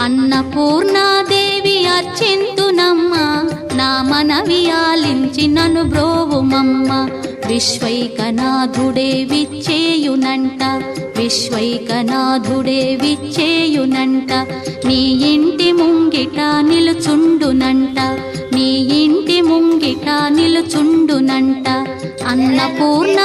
అన్నపూర్ణాదేవి అర్చింతునమ్మ, నా మనవి ఆలించి నన్ను బ్రోవుమమ్మ. విశ్వైకనాథుడే విచ్చేయునంట, విశ్వైకనాథుడే విచ్చేయునంట. నీ ఇంటి ముంగిట నిలుచుండునంట, నీ ఇంటి ముంగిట నిలుచుండునంట. అన్నపూర్ణ